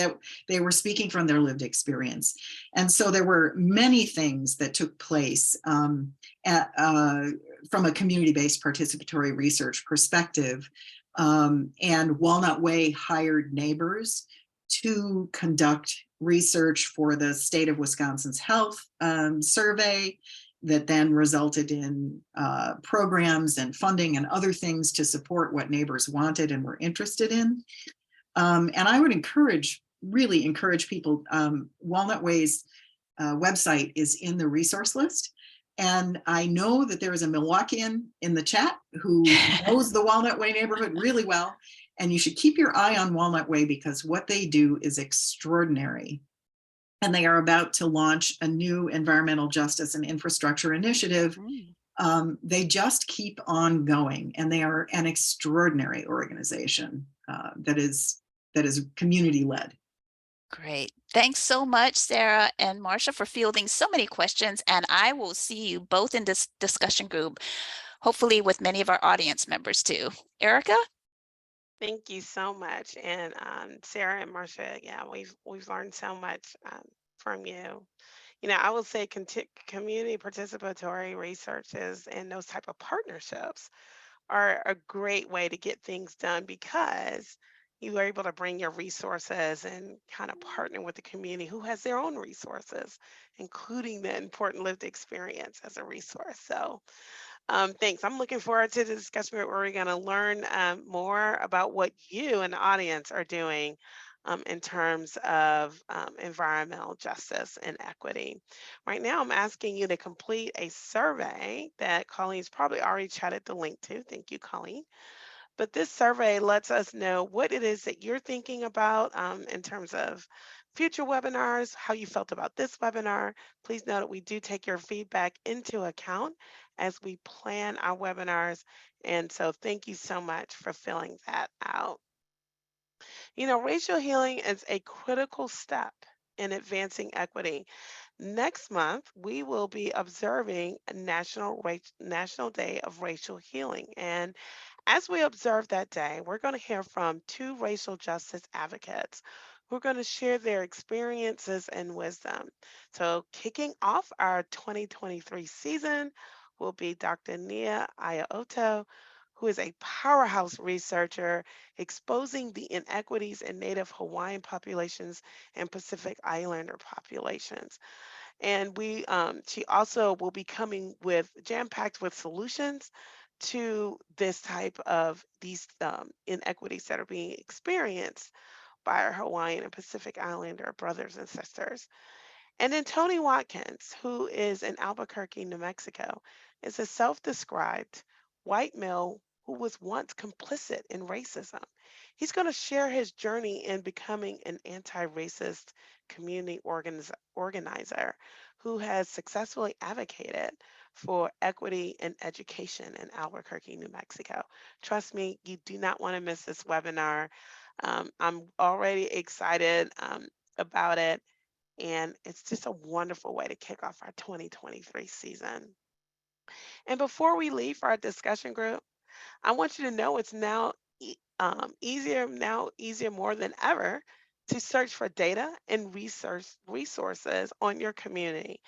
they were speaking from their lived experience. And so there were many things that took place from a community-based participatory research perspective. And Walnut Way hired neighbors to conduct research for the state of Wisconsin's health survey that then resulted in programs and funding and other things to support what neighbors wanted and were interested in. And I would really encourage people, Walnut Way's website is in the resource list. And I know that there is a Milwaukeean in the chat who knows the Walnut Way neighborhood really well. And you should keep your eye on Walnut Way because what they do is extraordinary. And they are about to launch a new environmental justice and infrastructure initiative. They just keep on going, and they are an extraordinary organization that is community led. Great. Thanks so much, Sarah and Marcia, for fielding so many questions. And I will see you both in this discussion group, hopefully with many of our audience members too. Erica? Thank you so much. And Sarah and Marcia, yeah, we've learned so much from you. I would say community participatory researches and those type of partnerships are a great way to get things done because you are able to bring your resources and kind of partner with the community who has their own resources, including the important lived experience as a resource. So thanks. I'm looking forward to the discussion where we're going to learn more about what you and the audience are doing in terms of environmental justice and equity. Right now, I'm asking you to complete a survey that Colleen's probably already chatted the link to. Thank you, Colleen. But this survey lets us know what it is that you're thinking about in terms of future webinars, how you felt about this webinar. Please note that we do take your feedback into account as we plan our webinars. And so thank you so much for filling that out. Racial healing is a critical step in advancing equity. Next month, we will be observing a National Day of Racial Healing. And as we observe that day, we're going to hear from two racial justice advocates who are going to share their experiences and wisdom. So kicking off our 2023 season will be Dr. Nia Ayaoto, who is a powerhouse researcher exposing the inequities in Native Hawaiian populations and Pacific Islander populations. And she also will be coming with jam-packed with solutions to this type of these inequities that are being experienced by our Hawaiian and Pacific Islander brothers and sisters. And then Tony Watkins, who is in Albuquerque, New Mexico, is a self-described white male who was once complicit in racism. He's going to share his journey in becoming an anti-racist community organizer who has successfully advocated for equity and education in Albuquerque, New Mexico. Trust me, you do not want to miss this webinar. I'm already excited about it. And it's just a wonderful way to kick off our 2023 season. And before we leave for our discussion group, I want you to know it's now easier more than ever to search for data and resources on your community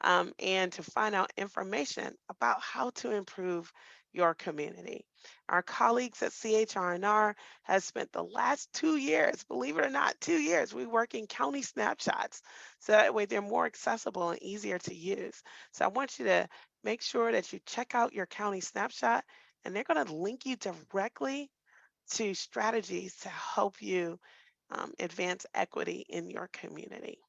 and to find out information about how to improve your community. Our colleagues at CHRNR has spent the last 2 years, believe it or not, 2 years, we work in county snapshots. So that way they're more accessible and easier to use. So I want you to make sure that you check out your county snapshot and they're going to link you directly to strategies to help you advance equity in your community.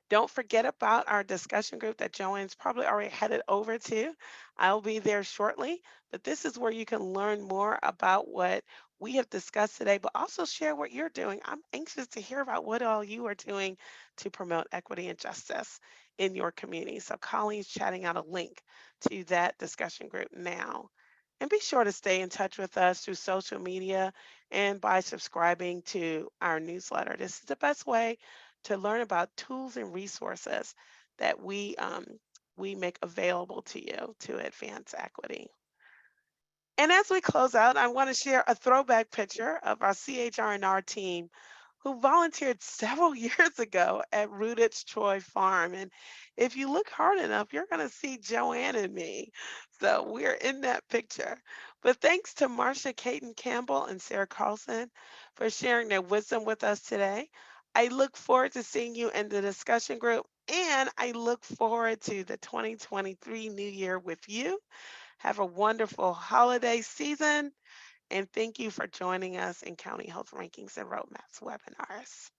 Don't forget about our discussion group that Joanne's probably already headed over to. I'll be there shortly, but this is where you can learn more about what we have discussed today, but also share what you're doing. I'm anxious to hear about what all you are doing to promote equity and justice in your community. So Colleen's chatting out a link to that discussion group now. And be sure to stay in touch with us through social media and by subscribing to our newsletter. This is the best way to learn about tools and resources that we make available to you to advance equity. And as we close out, I want to share a throwback picture of our CHRNR team who volunteered several years ago at Rooted's Troy Farm. And if you look hard enough, you're going to see Joanne and me. So we're in that picture. But thanks to Marcia Caton Campbell and Sarah Karlson for sharing their wisdom with us today. I look forward to seeing you in the discussion group, and I look forward to the 2023 new year with you. Have a wonderful holiday season, and thank you for joining us in County Health Rankings and Roadmaps webinars.